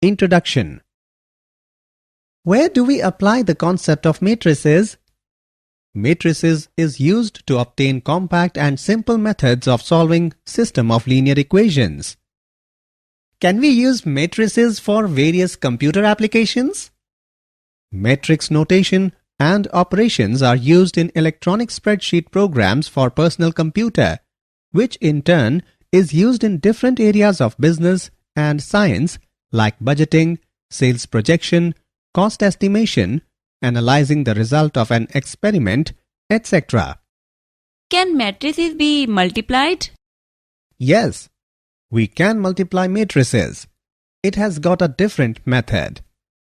Introduction. Where do we apply the concept of matrices? Matrices is used to obtain compact and simple methods of solving system of linear equations. Can we use matrices for various computer applications? Matrix notation and operations are used in electronic spreadsheet programs for personal computer, which in turn is used in different areas of business and science like budgeting, sales projection, cost estimation, analyzing the result of an experiment, etc. Can matrices be multiplied? Yes, we can multiply matrices. It has got a different method.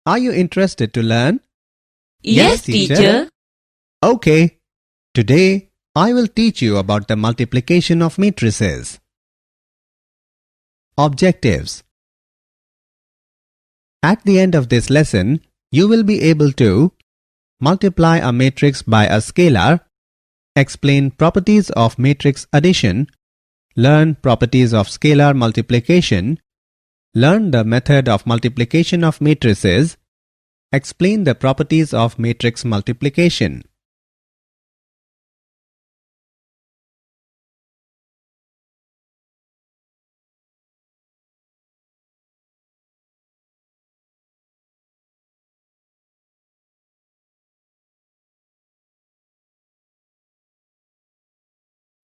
Are you interested to learn? Yes, teacher. Okay. Today, I will teach you about the multiplication of matrices. Objectives. At the end of this lesson, you will be able to multiply a matrix by a scalar, explain properties of matrix addition, learn properties of scalar multiplication, learn the method of multiplication of matrices, explain the properties of matrix multiplication.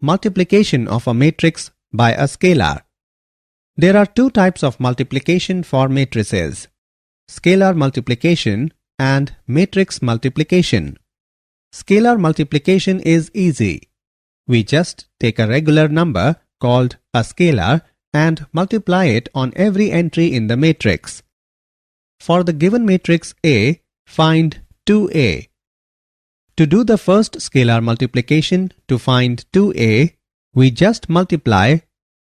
Multiplication of a matrix by a scalar. There are two types of multiplication for matrices: scalar multiplication and matrix multiplication. Scalar multiplication is easy. We just take a regular number called a scalar and multiply it on every entry in the matrix. For the given matrix A, find 2A. To do the first scalar multiplication to find 2A, we just multiply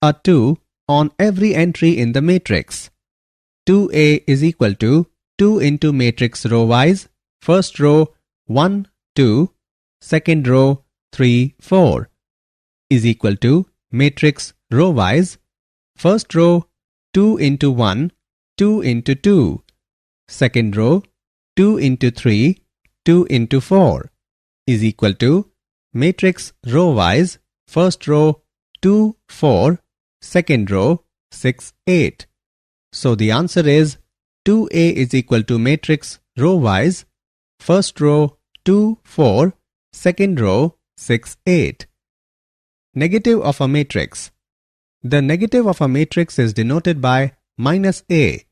a 2 on every entry in the matrix. 2A is equal to 2 into matrix row wise, first row 1, 2, second row 3, 4 is equal to matrix row wise, first row 2 into 1, 2 into 2, second row 2 into 3, 2 into 4 is equal to matrix row wise, first row 2, 4, second row 6, 8. So the answer is 2A is equal to matrix row wise, first row 2, 4, second row 6, 8. Negative of a matrix. The negative of a matrix is denoted by minus A.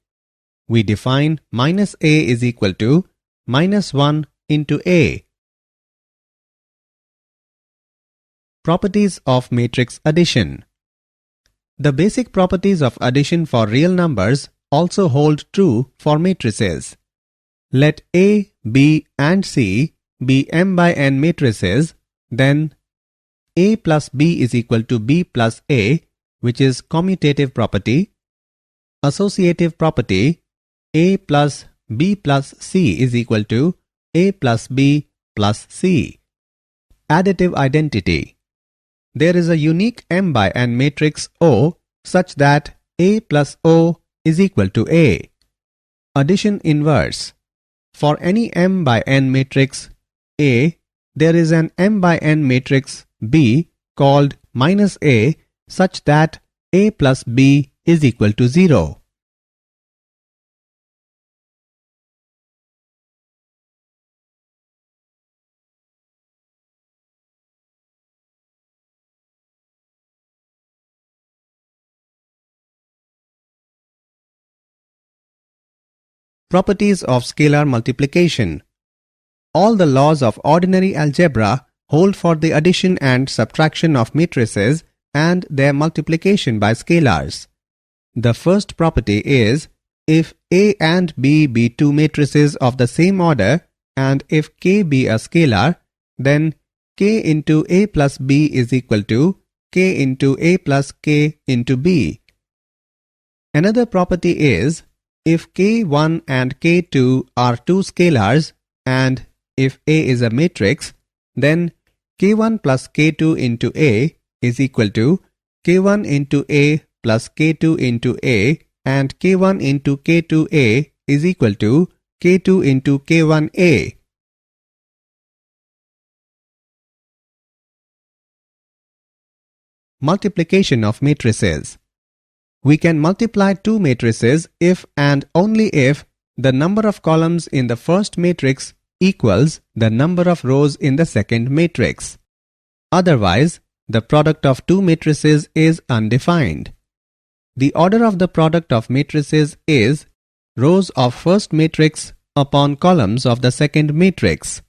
We define minus A is equal to minus 1 into A. Properties of matrix addition. The basic properties of addition for real numbers also hold true for matrices. Let A, B and C be m by n matrices, then A plus B is equal to B plus A, which is commutative property. Associative property, A plus B plus C is equal to A plus B plus C. Additive identity. There is a unique m by n matrix O such that A plus O is equal to A. Addition inverse. For any m by n matrix A, there is an m by n matrix B called minus A such that A plus B is equal to 0. Properties of scalar multiplication. All the laws of ordinary algebra hold for the addition and subtraction of matrices and their multiplication by scalars. The first property is, if A and B be two matrices of the same order and if K be a scalar, then K into A plus B is equal to K into A plus K into B. Another property is, if K1 and K2 are two scalars and if A is a matrix, then K1 plus K2 into A is equal to K1 into A plus K2 into A and K1 into K2A is equal to K2 into K1A. Multiplication of matrices. We can multiply two matrices if and only if the number of columns in the first matrix equals the number of rows in the second matrix. Otherwise, the product of two matrices is undefined. The order of the product of matrices is rows of first matrix upon columns of the second matrix.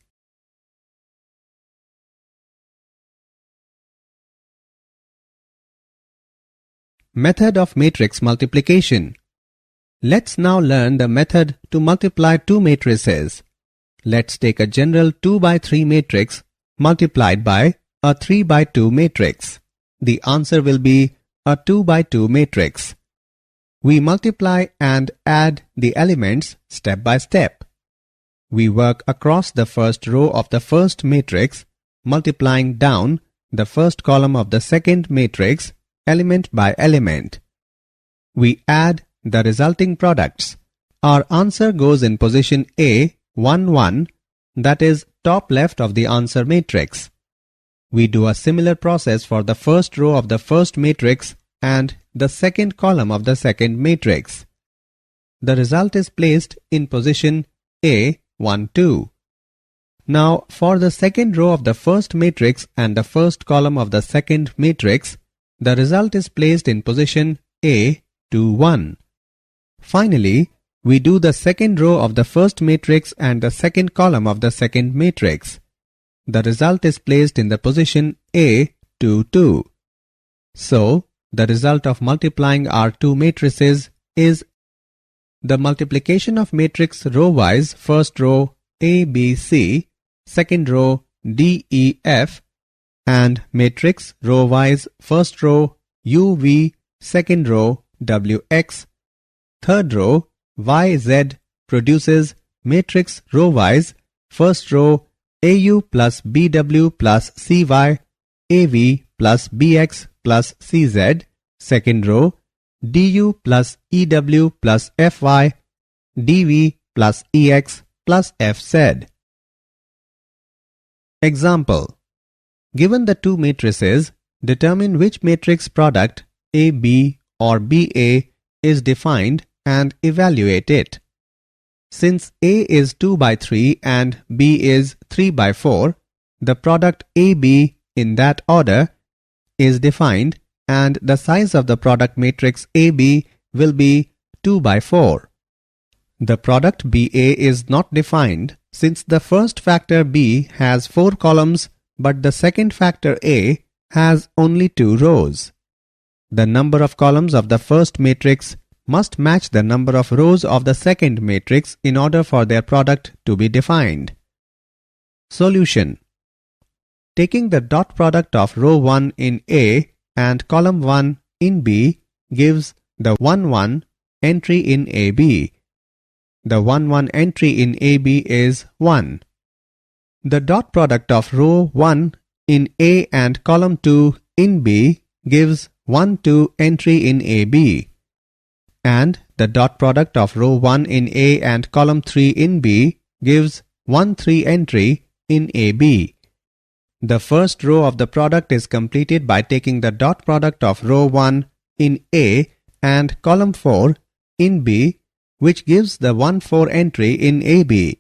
Method of matrix multiplication. Let's now learn the method to multiply two matrices. Let's take a general 2 by 3 matrix multiplied by a 3 by 2 matrix. The answer will be a 2 by 2 matrix. We multiply and add the elements step by step. We work across the first row of the first matrix, multiplying down the first column of the second matrix element by element. We add the resulting products. Our answer goes in position A, 1, 1, that is top left of the answer matrix. We do a similar process for the first row of the first matrix and the second column of the second matrix. The result is placed in position A, 1, 2. Now for the second row of the first matrix and the first column of the second matrix, the result is placed in position A, 2, 1. Finally, we do the second row of the first matrix and the second column of the second matrix. The result is placed in the position A, 2, 2. So, the result of multiplying our two matrices is the multiplication of matrix row-wise first row A, B, C, second row D, E, F, and matrix row-wise first row U, V, second row W, X, third row Y, Z produces matrix row-wise first row AU plus BW plus CY, AV plus BX plus CZ, second row DU plus EW plus FY, DV plus EX plus FZ. Example. Given the two matrices, determine which matrix product AB or BA is defined and evaluate it. Since A is 2 by 3 and B is 3 by 4, the product AB in that order is defined and the size of the product matrix AB will be 2 by 4. The product BA is not defined since the first factor B has 4 columns but the second factor A has only 2 rows. The number of columns of the first matrix must match the number of rows of the second matrix in order for their product to be defined. Solution. Taking the dot product of row 1 in A and column 1 in B gives the 1, 1 entry in AB. The 1, 1 entry in AB is 1. The dot product of row 1 in A and column 2 in B gives 1, 2 entry in AB. And the dot product of row 1 in A and column 3 in B gives 1, 3 entry in AB. The first row of the product is completed by taking the dot product of row 1 in A and column 4 in B, which gives the 1, 4 entry in AB.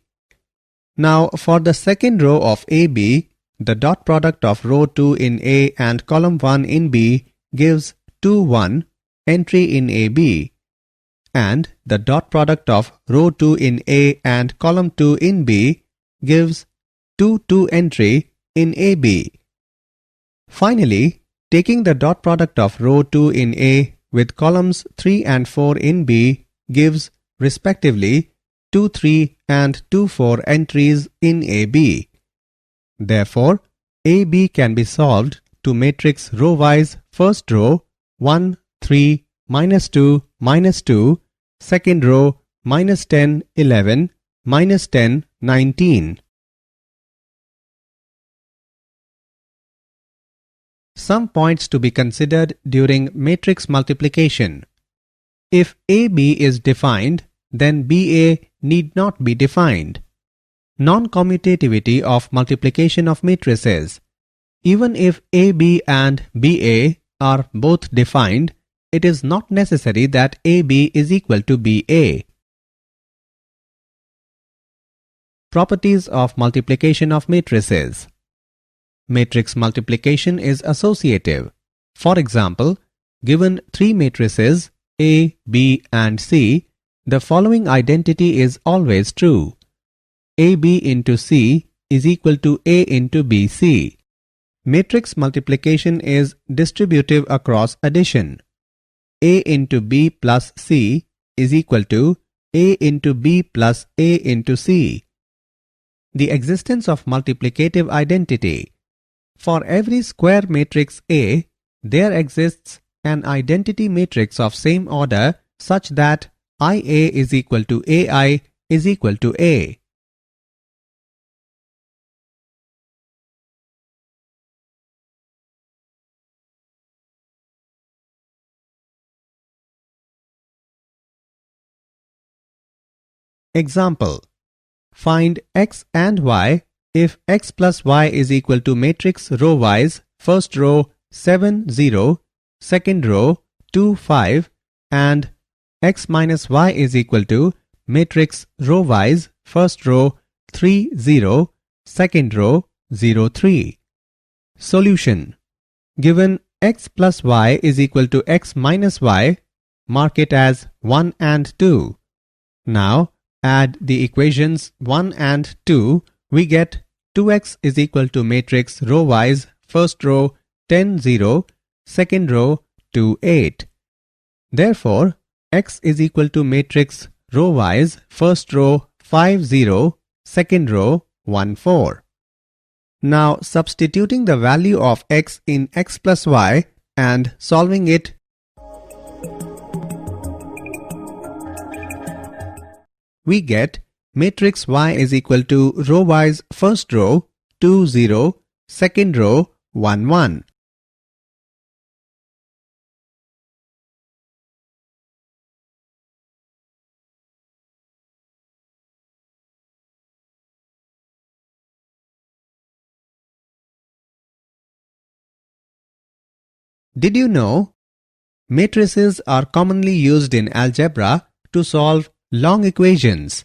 Now for the second row of AB, the dot product of row 2 in A and column 1 in B gives 2, 1 entry in AB. And the dot product of row 2 in A and column 2 in B gives 2, 2 entry in AB. Finally, taking the dot product of row 2 in A with columns 3 and 4 in B gives respectively 2, 3 and 2, 4 entries in AB. Therefore, AB can be solved to matrix row-wise first row 1, 3, -2, -2, second row -10, 11, -10, 19. Some points to be considered during matrix multiplication. If AB is defined, then BA need not be defined. Non-commutativity of multiplication of matrices. Even if AB and BA are both defined, it is not necessary that AB is equal to BA. Properties of multiplication of matrices. Matrix multiplication is associative. For example, given three matrices A, B and C, the following identity is always true. AB into C is equal to A into BC. Matrix multiplication is distributive across addition. A into B plus C is equal to A into B plus A into C. The existence of multiplicative identity. For every square matrix A, there exists an identity matrix of same order such that IA is equal to AI is equal to A. Example. Find x and y if x plus y is equal to matrix row-wise first row 7 0, second row 2 5 and x minus y is equal to matrix row-wise first row 3 0, second row 0 3. Solution. Given x plus y is equal to x minus y, mark it as 1 and 2. Now add the equations 1 and 2, we get 2x is equal to matrix row-wise first row 10 0, second row 2 8. Therefore, x is equal to matrix row-wise first row 5 0, second row 1 4. Now substituting the value of x in x plus y and solving it, we get matrix y is equal to row-wise first row 2 0, second row 1 1. Did you know? Matrices are commonly used in algebra to solve long equations.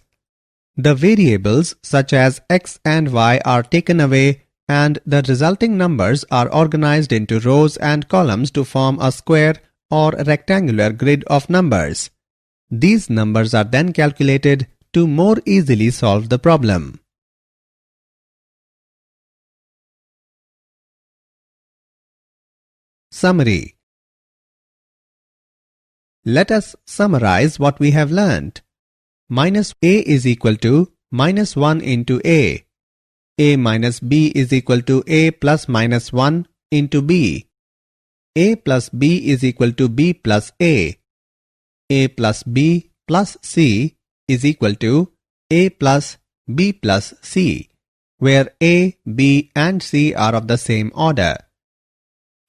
The variables such as x and y are taken away and the resulting numbers are organized into rows and columns to form a square or rectangular grid of numbers. These numbers are then calculated to more easily solve the problem. Summary. Let us summarize what we have learnt. Minus A is equal to minus 1 into A. A minus B is equal to A plus minus 1 into B. A plus B is equal to B plus A. A plus B plus C is equal to A plus B plus C, where A, B and C are of the same order.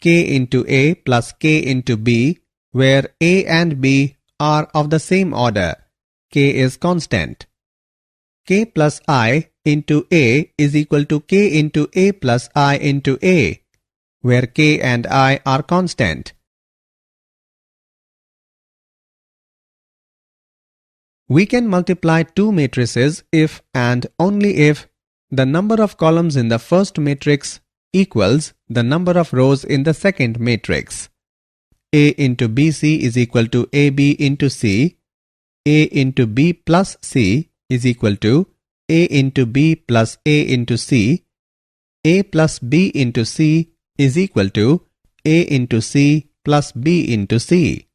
K into A plus K into B, where A and B are of the same order. K is constant. K plus I into A is equal to K into A plus I into A, where K and I are constant. We can multiply two matrices if and only if the number of columns in the first matrix equals the number of rows in the second matrix. A into BC is equal to AB into C. A into B plus C is equal to A into B plus A into C. A plus B into C is equal to A into C plus B into C.